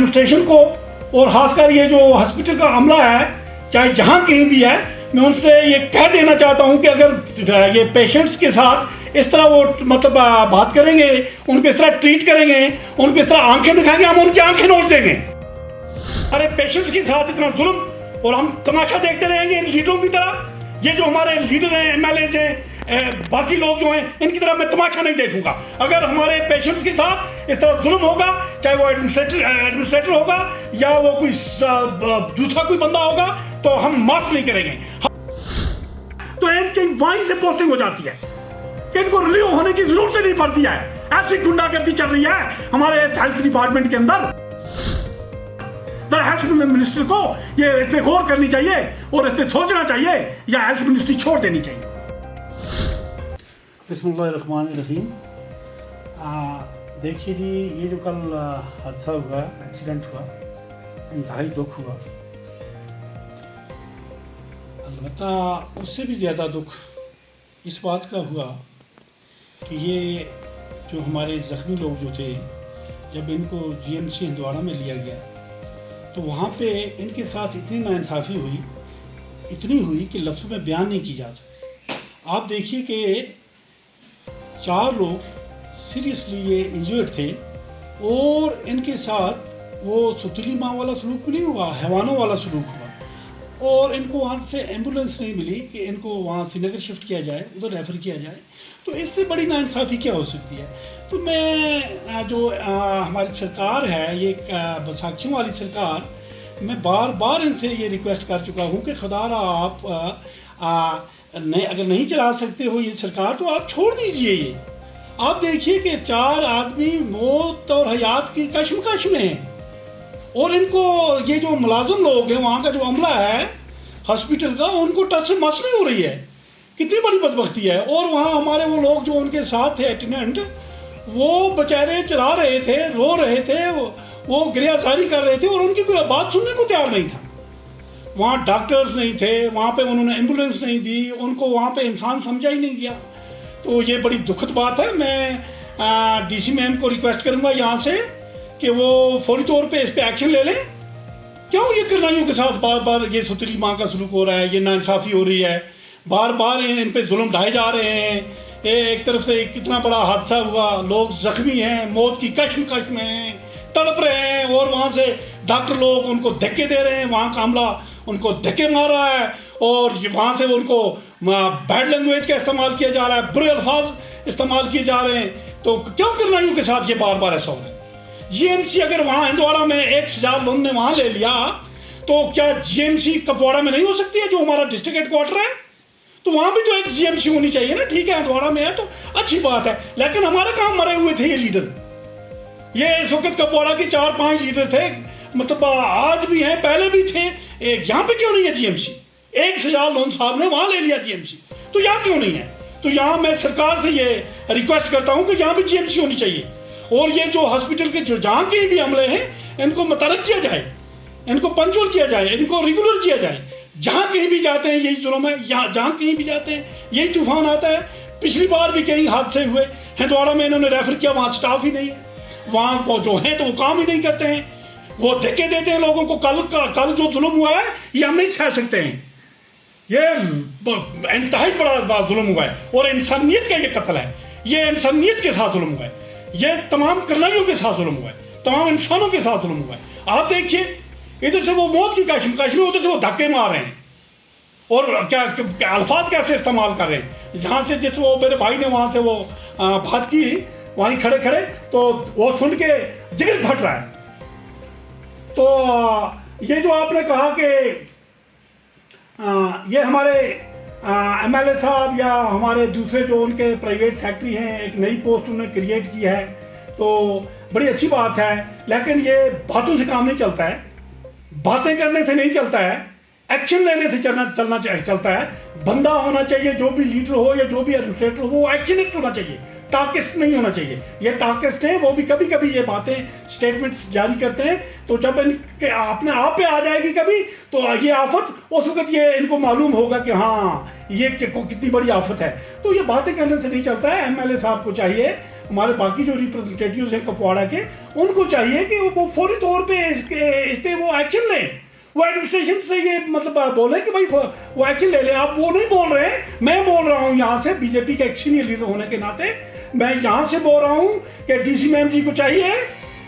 Administration को और खासकर ये जो हॉस्पिटल का अमला है, चाहे जहाँ कहीं भी है, मैं उनसे ये कह देना चाहता हूँ कि अगर ये पेशेंट्स के साथ इस तरह वो मतलब बात करेंगे, उनको इस तरह ट्रीट करेंगे, उनको इस तरह आंखें दिखाएंगे, हम उनकी आंखें नोच देंगे। अरे पेशेंट्स के साथ इतना जुल्म और हम तमाशा देखते रहेंगे इन लीडरों की तरह। ये जो हमारे लीडर हैं, एमएलए हैं, बाकी लोग जो हैं, इनकी तरह मैं तमाशा नहीं देखूंगा। अगर हमारे पेशेंट्स के साथ इस तरह जुल्म होगा, चाहे वो एडमिनिस्ट्रेटर होगा या वो कोई दूसरा कोई बंदा होगा, तो हम माफ नहीं करेंगे। तो इनकी वहीं से पोस्टिंग हो जाती है कि इनको रिलीव होने की जरूरत नहीं पड़ती है। ऐसी गुंडागर्दी चल रही है हमारे हेल्थ डिपार्टमेंट के अंदर। हेल्थ मिनिस्टर को ये इस पे गौर करनी चाहिए और इस पे सोचना चाहिए, या हेल्थ मिनिस्ट्री छोड़ देनी चाहिए। बिस्मिल्लाहिर्रहमानिर्रहीम। देखिए जी, ये जो कल हादसा हुआ, एक्सीडेंट हुआ, इंतहाई दुख हुआ। अलबत्ता उससे भी ज़्यादा दुख इस बात का हुआ कि ये जो हमारे ज़ख्मी लोग जो थे, जब इनको जीएमसी हंदवाड़ा में लिया गया तो वहाँ पे इनके साथ इतनी नाइंसाफ़ी हुई, इतनी हुई कि लफ्ज़ों में बयान नहीं की जा सकती। आप देखिए कि 4 लोग सीरियसली ये इंजर्ड थे और इनके साथ वो सुतीली माँ वाला सलूक भी नहीं हुआ, हैवानों वाला सलूक हुआ। और इनको वहाँ से एम्बुलेंस नहीं मिली कि इनको वहाँ श्रीनगर शिफ्ट किया जाए, उधर रेफ़र किया जाए। तो इससे बड़ी नाइंसाफ़ी क्या हो सकती है। तो मैं जो हमारी सरकार है, ये बैसाखियों वाली सरकार, मैं बार बार इनसे ये रिक्वेस्ट कर चुका हूँ कि खुदारा आप अगर नहीं चला सकते हो ये सरकार, तो आप छोड़ दीजिए ये। आप देखिए कि 4 आदमी मौत और हयात की कश्मकश में हैं और इनको ये जो मुलाजिम लोग हैं, वहाँ का जो अमला है हॉस्पिटल का, उनको टच से मस नहीं हो रही है। कितनी बड़ी बदबख्ती है। और वहाँ हमारे वो लोग जो उनके साथ थे अटेंडेंट, वो बेचारे चला रहे थे, रो रहे थे, वो गिरियाजारी कर रहे थे और उनकी कोई बात सुनने को तैयार नहीं था। वहाँ डॉक्टर्स नहीं थे, वहाँ पे उन्होंने एम्बुलेंस नहीं दी, उनको वहाँ पे इंसान समझा ही नहीं गया। तो ये बड़ी दुखद बात है। मैं डीसी मैम को रिक्वेस्ट करूँगा यहाँ से कि वो फौरी तौर पे इस पर एक्शन ले लें। क्यों ये करनाइयों के साथ बार बार ये सुतली माँ का सलूक हो रहा है, ये नाइंसाफ़ी हो रही है, बार बार इन पे जुल्म ढाए जा रहे हैं। एक तरफ से कितना बड़ा हादसा हुआ, लोग ज़ख्मी हैं, मौत की कश्मकश में हैं, तड़प रहे हैं, और वहाँ से डॉक्टर लोग उनको धक्के दे रहे हैं, वहाँ का अमला उनको धक्के मार रहा है और वहाँ से उनको बैड लैंग्वेज का इस्तेमाल किया जा रहा है, बुरे अल्फाज इस्तेमाल किए जा रहे हैं। तो क्यों करनाइयों के साथ ये बार बार ऐसा हो रहा है। जीएमसी अगर वहाँ हंदवाड़ा में 1000 लोगों ने वहाँ ले लिया, तो क्या जीएमसी कपवाड़ा में नहीं हो सकती है, जो हमारा डिस्ट्रिक्ट हेडक्वार्टर है? तो वहाँ भी तो एक जीएमसी होनी चाहिए ना। ठीक है, हंदवाड़ा में है तो अच्छी बात है, लेकिन हमारे कहाँ मरे हुए थे ये लीडर। ये इस वक्त कपवाड़ा के 4-5 लीडर थे, मतलब आज भी हैं, पहले भी थे। यहाँ पे क्यों नहीं है जीएमसी? 1000 लोन साहब ने वहाँ ले लिया जीएमसी, तो यहाँ क्यों नहीं है? तो यहाँ मैं सरकार से ये रिक्वेस्ट करता हूँ कि यहाँ भी जीएमसी होनी चाहिए। और ये जो हॉस्पिटल के जो जहाँ के भी अमले हैं, इनको मुतरक किया जाए, इनको पंचुअल किया जाए, इनको रेगुलर किया जाए। जहाँ कहीं भी जाते हैं यही जुल्म है, यहाँ जहाँ कहीं भी जाते हैं यही तूफान आता है। पिछली बार भी कई हादसे हुए, हंदवाड़ा में इन्होंने रेफर किया, वहाँ स्टाफ ही नहीं है, वहाँ वो जो हैं तो वो काम ही नहीं करते हैं, वो धक्के देते हैं लोगों को। कल जो जुल्म हुआ है ये हम नहीं सह सकते हैं। ये इंतहाई बड़ा जुल्म हुआ है और इंसानियत का ये कत्ल है, ये इंसानियत के साथ जुल्म हुआ है, ये तमाम करनाइयों के साथ जुल्म हुआ है, तमाम इंसानों के साथ जुल्म हुआ है। आप देखिए, इधर से वो मौत की कश्मकश में, उधर से वो धक्के मार रहे हैं और क्या अल्फाज कैसे इस्तेमाल कर रहे हैं। जहाँ से जिस वो मेरे भाई ने वहाँ से वो बात की, वहीं खड़े खड़े, तो वो सुन के जिगर फट रहा है। तो ये जो आपने कहा कि ये हमारे एमएलए साहब या हमारे दूसरे जो उनके प्राइवेट सेक्रेटरी हैं, एक नई पोस्ट उन्होंने क्रिएट की है, तो बड़ी अच्छी बात है। लेकिन ये बातों से काम नहीं चलता है, बातें करने से नहीं चलता है, एक्शन लेने से चलता है। बंदा होना चाहिए, जो भी लीडर हो या जो भी एडमिनिस्ट्रेटर हो, वो एक्शनिस्ट होना चाहिए, टाकिस्ट नहीं होना चाहिए। ये टाकिस्ट हैं, वो भी कभी कभी ये बातें स्टेटमेंट्स जारी करते हैं, तो जब इनके अपने आप पे आ जाएगी कभी तो ये आफत, उस वक्त ये इनको मालूम होगा कि हाँ ये कितनी बड़ी आफत है। तो ये बातें करने से नहीं चलता है। एमएलए साहब को चाहिए हमारे बाकी जो रिप्रेजेंटेटिव्स हैं कुपवाड़ा के, उनको चाहिए कि वो फौरी तौर पे इस पे वो एक्शन लें। वो एडमिनिस्ट्रेशन से ये मतलब बोले कि भाई वो एक्शन ले ले। आप वो नहीं बोल रहे हैं, मैं बोल रहा हूँ यहाँ से बीजेपी के एक सीनियर लीडर होने के नाते मैं यहाँ से बोल रहा हूँ कि डीसी मैम जी को चाहिए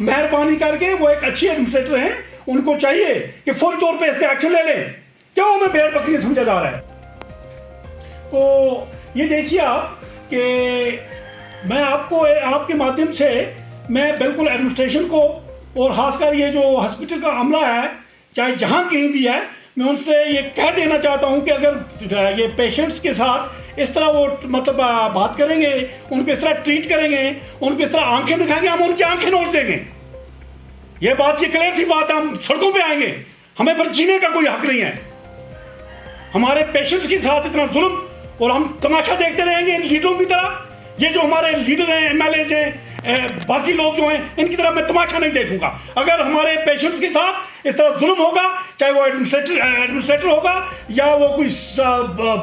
मेहरबानी करके, वो एक अच्छी एडमिनिस्ट्रेटर हैं, उनको चाहिए कि फौरी तौर पे इस पर एक्शन ले लें। क्यों हमें भेड़ बकरी समझा जा रहा है? तो ये देखिए आप कि मैं आपको आपके माध्यम से मैं बिल्कुल एडमिनिस्ट्रेशन को और खासकर ये जो हॉस्पिटल का अमला है, चाहे जहाँ कहीं भी है, मैं उनसे ये कह देना चाहता हूँ कि अगर ये पेशेंट्स के साथ इस तरह वो मतलब बात करेंगे, उनको इस तरह ट्रीट करेंगे, उनको इस तरह आंखें दिखाएंगे, हम उनकी आंखें नोच देंगे। ये बात, ये क्लियर सी बात है, हम सड़कों पे आएंगे, हमें पर जीने का कोई हक नहीं है। हमारे पेशेंट्स के साथ इतना जुल्म और हम तमाशा देखते रहेंगे इन लीडरों की तरह। ये जो हमारे लीडर हैं, एमएलए हैं, बाकी लोग जो हैं, इनकी तरफ मैं तमाशा नहीं देखूंगा। अगर हमारे पेशेंट्स के साथ इस तरह जुल्म होगा, चाहे वो एडमिनिस्ट्रेटर होगा या वो कोई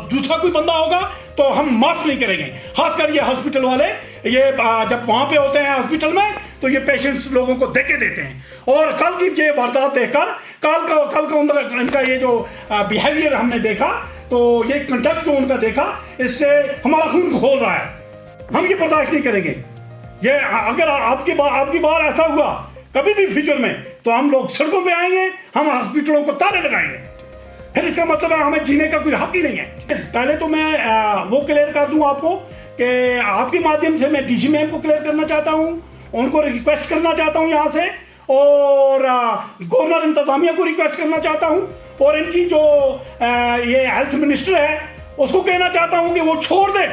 दूसरा कोई बंदा होगा, तो हम माफ नहीं करेंगे। खासकर ये हॉस्पिटल वाले, ये जब वहाँ पे होते हैं हॉस्पिटल में, तो ये पेशेंट्स लोगों को देके देते हैं। और कल की ये वारदात देखकर, कल का इनका ये जो बिहेवियर हमने देखा, तो ये कंडक्ट जो उनका देखा, इससे हमारा खून खोल रहा है। हम ये बर्दाश्त नहीं करेंगे। ये अगर आपकी बार ऐसा हुआ कभी भी फ्यूचर में, तो हम लोग सड़कों पे आएंगे, हम हॉस्पिटलों को ताले लगाएंगे। फिर इसका मतलब है हमें जीने का कोई हक ही नहीं है। पहले तो मैं वो क्लियर कर दूं आपको कि आपके माध्यम से मैं डीसी मैम को क्लियर करना चाहता हूं, उनको रिक्वेस्ट करना चाहता हूं यहाँ से, और गवर्नर इंतजामिया को रिक्वेस्ट करना चाहता हूं, और इनकी जो ये हेल्थ मिनिस्टर है उसको कहना चाहता हूं कि वो छोड़ दें,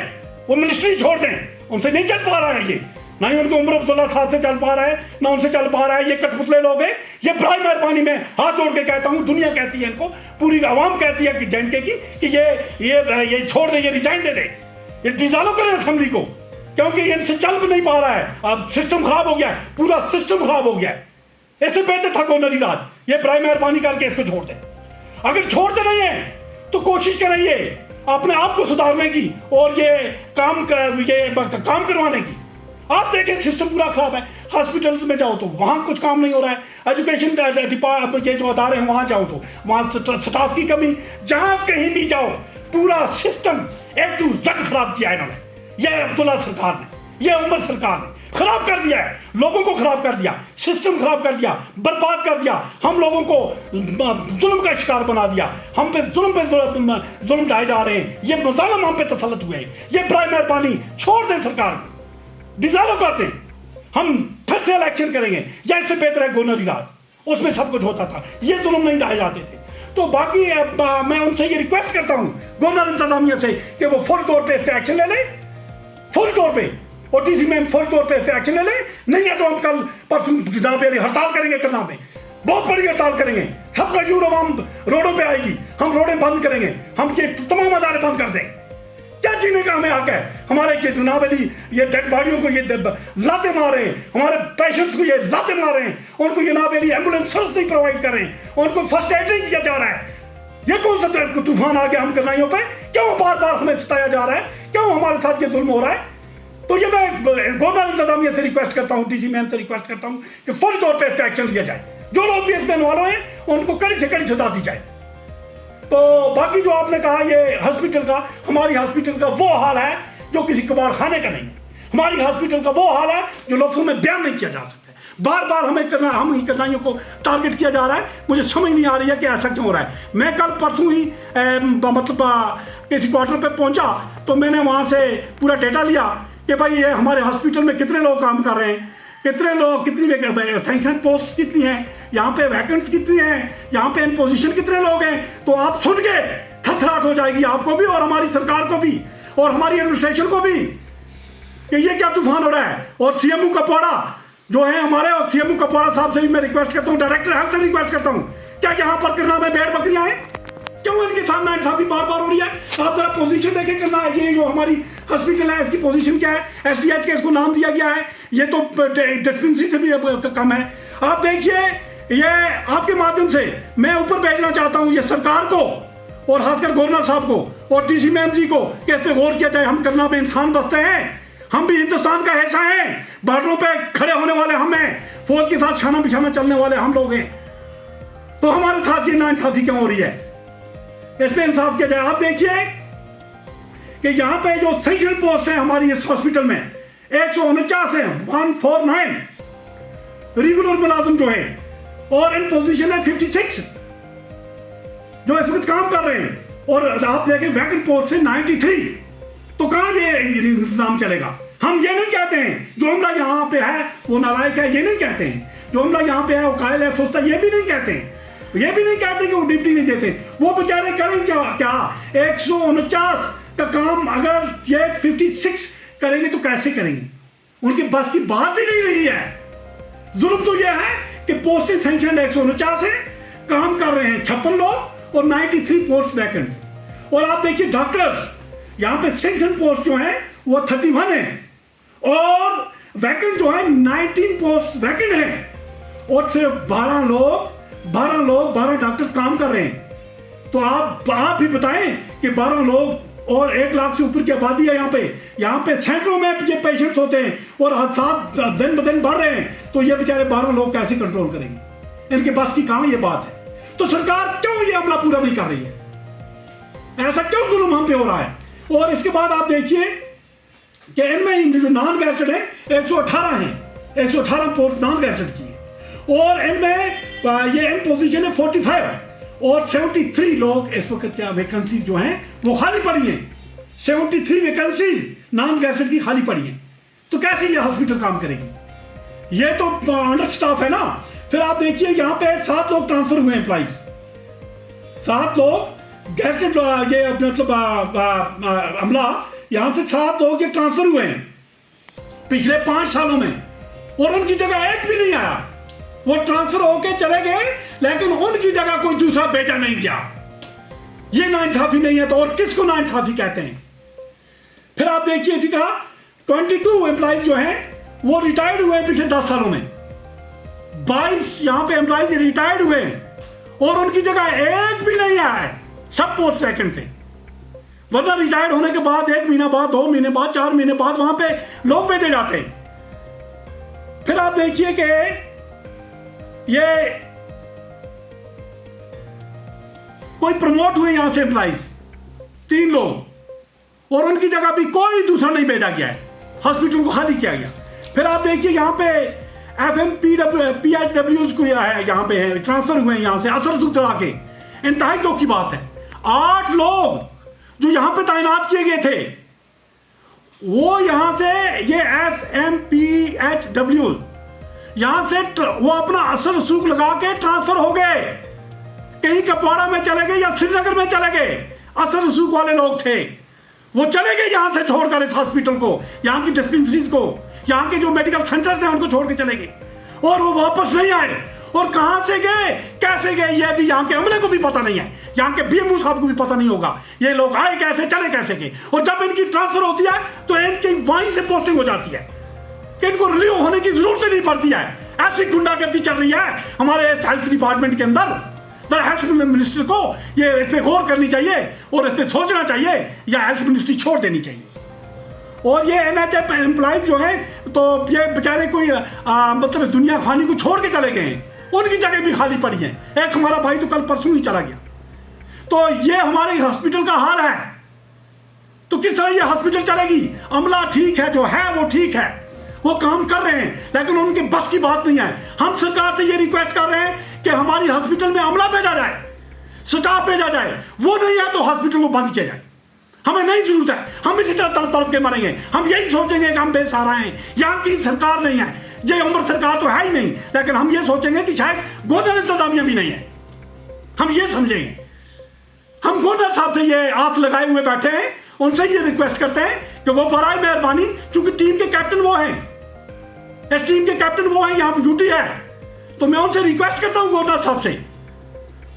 वो मिनिस्ट्री छोड़ दें। उनसे नहीं चल पा रहा है ये, ना ही उनके उमर अब्दुल्ला साहब से चल पा रहा है, ना उनसे चल पा रहा है। ये कठपुतले लोग हैं। ये बराए मेहरबानी में हाथ जोड़ के कहता हूँ, दुनिया कहती है इनको, पूरी आवाम कहती है कि जेएनके की, कि ये छोड़ दे, ये रिजाइन दे दे, ये डिसॉल्व करें असेंबली को, क्योंकि ये इनसे चल भी नहीं पा रहा है। अब सिस्टम खराब हो गया है, पूरा सिस्टम खराब हो गया है। इससे बेहतर था गवर्नर राज, ये बराए मेहरबानी करके इसको छोड़ दे। अगर छोड़ते नहीं है तो कोशिश करें ये अपने आप को सुधारने की और ये काम करवाने की। आप देखें सिस्टम पूरा खराब है। हॉस्पिटल्स में जाओ तो वहाँ कुछ काम नहीं हो रहा है। एजुकेशन डिपार्टमेंट के जो अदारे हैं वहाँ जाओ तो वहाँ स्टाफ की कमी। जहाँ कहीं भी जाओ पूरा सिस्टम A to Z खराब किया है इन्होंने। ये अब्दुल्ला सरकार ने, ये उमर सरकार ने खराब कर दिया है, लोगों को खराब कर दिया, सिस्टम खराब कर दिया, बर्बाद कर दिया, हम लोगों को जुल्म का शिकार बना दिया। हम पे जुल्म ढाए जा रहे हैं, ये मुजालिम हम पे तसल्लुत हुए हैं। ये बराए मेहरबानी छोड़ दें, सरकार डिसॉल्व कर दें, हम फिर से इलेक्शन करेंगे, या इससे बेहतर है गवर्नर राज, उसमें सब कुछ होता था, ये जुल्म नहीं ढाए जाते थे। तो बाकी मैं उनसे ये रिक्वेस्ट करता हूँ गवर्नर इंतजामिया से कि वो फौरी तौर पे इस पे एक्शन ले ले, फौरी तौर पे, और डीसी मैम फौरी तौर पे इस पे एक्शन ले ले। नहीं है तो हम कल परसों जनाब पे हड़ताल करेंगे, करना में बहुत बड़ी हड़ताल करेंगे, सबका यूर आवाम रोडों पे आएगी, हम रोडें बंद करेंगे, हम ये तमाम अदारे बंद कर देंगे। क्या जीने का हमें हक है? हमारे ये जनाब अली ये डेड बॉडियों को ये लाते मार रहे हैं, हमारे पेशेंट्स को ये लाते मार रहे हैं, उनको जनाब अली एम्बुलेंस सर्विस नहीं प्रोवाइड कर रहे हैं, उनको फर्स्ट एड नहीं दिया जा रहा है। ये कौन सा तूफान आ गया हम करनाइयों पे? क्यों बार बार हमें सताया जा रहा है? क्यों हमारे साथ ये जुल्म हो रहा है? तो ये मैं गवर्नर इंतजामिया से रिक्वेस्ट करता हूँ, डीसी मैम से रिक्वेस्ट करता हूँ कि फौरी तौर पर इस पर एक्शन लिया जाए। जो लोग भी इसमें इन्वॉल्व हैं उनको कड़ी से कड़ी सजा दी जाए। तो बाकी जो आपने कहा ये हॉस्पिटल का, हमारी हॉस्पिटल का वो हाल है जो किसी कबाड़ खाने का नहीं है। हमारी हॉस्पिटल का वो हाल है जो लफ्ज़ों में बयान नहीं किया जा सकता। बार बार हम ही करनाइयों को टारगेट किया जा रहा है। मुझे समझ नहीं आ रही है कि ऐसा क्यों हो रहा है। मैं कल परसों ही मतलब किसी क्वार्टर पे पहुंचा तो मैंने वहाँ से पूरा डेटा लिया कि भाई ये हमारे हॉस्पिटल में कितने लोग काम कर रहे हैं, कितने लोग, कितनी सैंक्शन पोस्ट कितनी हैं, यहाँ पे वैकेंट्स कितनी हैं, यहाँ पे इन पोजीशन कितने लोग हैं। तो आप सुन के थरथराहट हो जाएगी आपको भी और हमारी सरकार को भी और हमारी एडमिनिस्ट्रेशन को भी कि ये क्या तूफान हो रहा है। और सीएमओ कुपवाड़ा जो है हमारे, और सीएमओ कुपवाड़ा साहब से भी मैं रिक्वेस्ट करता हूँ, डायरेक्टर हेल्थ से रिक्वेस्ट करता हूँ, क्या यहाँ पर करना में भेड़ बकरियाँ हैं? क्यों इनके साथ नाइंसाफी बार बार हो रही है? आप जरा पोजीशन देखें करना है। ये जो हमारी हॉस्पिटल है इसकी पोजीशन क्या है? एसडीएच के इसको नाम दिया गया है, ये तो डिस्पेंसरी से भी कम है। आप देखिए, ये आपके माध्यम से मैं ऊपर भेजना चाहता हूँ ये सरकार को और खासकर गवर्नर साहब को और डीसी मैम जी को कि इस पर गौर किया जाए। हम करना में इंसान बसते हैं, हम भी हिंदुस्तान का हिस्सा हैं, बॉर्डरों पे खड़े होने वाले हम हैं, फौज के साथ खाना बिछाना चलने वाले हम लोग हैं। तो हमारे साथ ये नाइंसाफी क्यों हो रही है? इस पे इंसाफ किया जाए। आप देखिए कि यहाँ पे जो सेंट्रल पोस्ट है हमारी इस हॉस्पिटल में 149 है, 149 रेगुलर मुलाजिम जो है, और इन पोजीशन है 56 जो इस वक्त काम कर रहे हैं। और आप देखें वैकेंट पोस्ट है 93। तो कहाँ ये इंतजाम चलेगा? हम ये नहीं कहते हैं जो अमला यहाँ पे है वो नालायक है, ये नहीं कहते हैं जो अमला यहाँ पे है वो कायल है, सुस्त है, ये भी नहीं कहते हैं। ये भी नहीं कहते कि वो ड्यूटी नहीं देते। वो बेचारे करें क्या 149 का काम अगर ये 56 करेंगे तो कैसे करेंगे? उनके बस की बात ही नहीं रही है। जुल्म तो यह है कि पोस्टें सैंक्शन 149 है, काम कर रहे हैं 56 लोग और 93 पोस्ट वैकेंट है। और आप देखिए डॉक्टर्स यहाँ पे सैंक्शन पोस्ट जो है वो 31 है और वैकेंट जो है 19 पोस्ट वैकेंट है और सिर्फ 12 डॉक्टर्स काम कर रहे हैं। तो आप भी बताएं कि 12 लोग और 1 लाख से ऊपर की आबादी है यहाँ पे सैकड़ों में ये पेशेंट्स होते हैं और हादसात दिन ब दिन बढ़ रहे हैं। तो ये बेचारे 12 लोग कैसे कंट्रोल करेंगे? इनके पास की कहां ये बात है? तो सरकार क्यों ये हमला पूरा नहीं कर रही है? ऐसा क्यों जुल्म हम पे हो रहा है? और इसके बाद आप देखिए कि इनमें जो नॉन गैजेटेड है 118 है, 118 पोस्ट नॉन गैजेटेड की है और इनमें ये इन पोजीशन है 45 और 73 लोग इस वक्त क्या वैकेंसी जो हैं वो खाली पड़ी हैं। 73 वैकेंसी नॉन गैजेटेड की खाली पड़ी हैं। तो कैसे ये हॉस्पिटल काम करेगी? ये तो अंडर स्टाफ है ना। फिर आप देखिए यहाँ पे 7 लोग ट्रांसफर हुए एम्प्लॉइज, 7 लोग गैजेटेड ये मतलब अमला यहाँ से 7 लोग ये ट्रांसफर हुए हैं पिछले 5 सालों में और उनकी जगह एक भी नहीं आया। वो ट्रांसफर होके चले गए लेकिन उनकी जगह कोई दूसरा भेजा नहीं गया। ये नाइंसाफी नहीं है तो और किसको नाइंसाफी कहते हैं? फिर आप देखिए इसी तरह 22 एम्प्लॉइज जो हैं वो रिटायर्ड हुए पिछले 10 सालों में। 22 यहाँ पे एम्प्लॉइज रिटायर्ड हुए और उनकी जगह एक भी नहीं आया है, सब पोस्ट वैकेंट से। वरना रिटायर्ड होने के बाद 1 महीना बाद, 2 महीने बाद, 4 महीने बाद वहां पे लोग भेजे जाते हैं। फिर आप देखिए कि ये कोई प्रमोट हुए यहां से एम्प्लॉइज 3 लोग और उनकी जगह भी कोई दूसरा नहीं भेजा गया है, हॉस्पिटल को खाली किया गया। फिर आप देखिए यहाँ पे PHWs को यहाँ पे है ट्रांसफर हुए हैं यहाँ से असर सुधरा के। इंतहाई दुख की बात है 8 लोग जो यहां पे तैनात किए गए थे वो यहां से ये FMPHW यहां से वो अपना असर रसूख लगा के ट्रांसफर हो गए, कहीं कपवाड़ा में चले गए या श्रीनगर में चले गए। असर रसूख वाले लोग थे वो चले गए यहां से छोड़कर इस हॉस्पिटल को, यहां की डिस्पेंसरीज को, यहां के जो मेडिकल सेंटर थे उनको छोड़ के चले गए और वो वापस नहीं आए। और कहां से गए, कैसे गए, ये भी यहाँ के अमले को भी पता नहीं है, यहाँ के BMO साहब को भी पता नहीं होगा ये लोग आए कैसे, चले कैसे गए। और जब इनकी ट्रांसफर होती है तो इनकी वहीं से पोस्टिंग हो जाती है कि इनको रिलीव होने की जरूरत नहीं पड़ती है। ऐसी गुंडागर्दी चल रही है हमारे हेल्थ डिपार्टमेंट के अंदर। हेल्थ मिनिस्टर को ये इस पर गौर करनी चाहिए और इस पर सोचना चाहिए या हेल्थ मिनिस्ट्री छोड़ देनी चाहिए। और ये NHF एम्प्लॉइज जो है तो ये बेचारे कोई मतलब दुनिया खानी को छोड़ के चले गए हैं, उनकी जगह भी खाली पड़ी है। एक हमारा भाई तो कल परसों ही चला गया। तो ये हमारे हॉस्पिटल का हाल है। तो किस तरह ये हॉस्पिटल चलेगी? अमला ठीक है, जो है वो ठीक है, वो काम कर रहे हैं लेकिन उनके बस की बात नहीं है। हम सरकार से ये रिक्वेस्ट कर रहे हैं कि हमारी हॉस्पिटल में अमला भेजा जाए, स्टाफ भेजा जाए। वो नहीं है तो हॉस्पिटल को बंद किया जाए। हमें नहीं जरूरत है, हम इसी तरह तड़प तड़प के मरेंगे। हम यही सोचेंगे कि हम बेसहारा हैं, यहाँ की सरकार नहीं है, ये उम्र सरकार तो है ही नहीं, लेकिन हम ये सोचेंगे कि शायद गवर्नर इंतजामिया भी नहीं है। हम ये समझेंगे। हम गवर्नर साहब से ये आस लगाए हुए बैठे हैं, उनसे ये रिक्वेस्ट करते हैं कि वो बराए मेहरबानी, चूंकि टीम के कैप्टन वो हैं, इस टीम के कैप्टन वो हैं, यहाँ पर ड्यूटी है, तो मैं उनसे रिक्वेस्ट करता हूँ गवर्नर साहब से,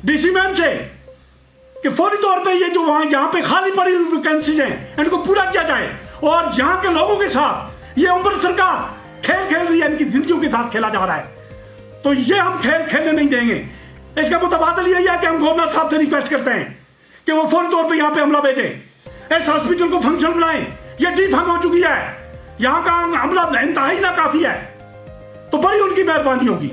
DC मैम से, कि फौरी तौर पे ये जो वहां यहाँ पे खाली पड़ी हुई वैकेंसीज हैं इनको पूरा किया जाए। और यहाँ के लोगों के साथ ये उम्र सरकार खेल खेल रही है, इनकी जिंदगियों के साथ खेला जा रहा है। तो ये हम खेल खेलने नहीं देंगे। इसका मुतबादल यही है कि हम गवर्नर साहब से रिक्वेस्ट करते हैं कि वो फौरी तौर पे यहाँ पे हमला भेजे, इस हॉस्पिटल को फंक्शन बनाएं। ये डिफंग हो चुकी है, यहाँ का हमला इंतहाई नाकाफी है, तो बड़ी उनकी मेहरबानी होगी।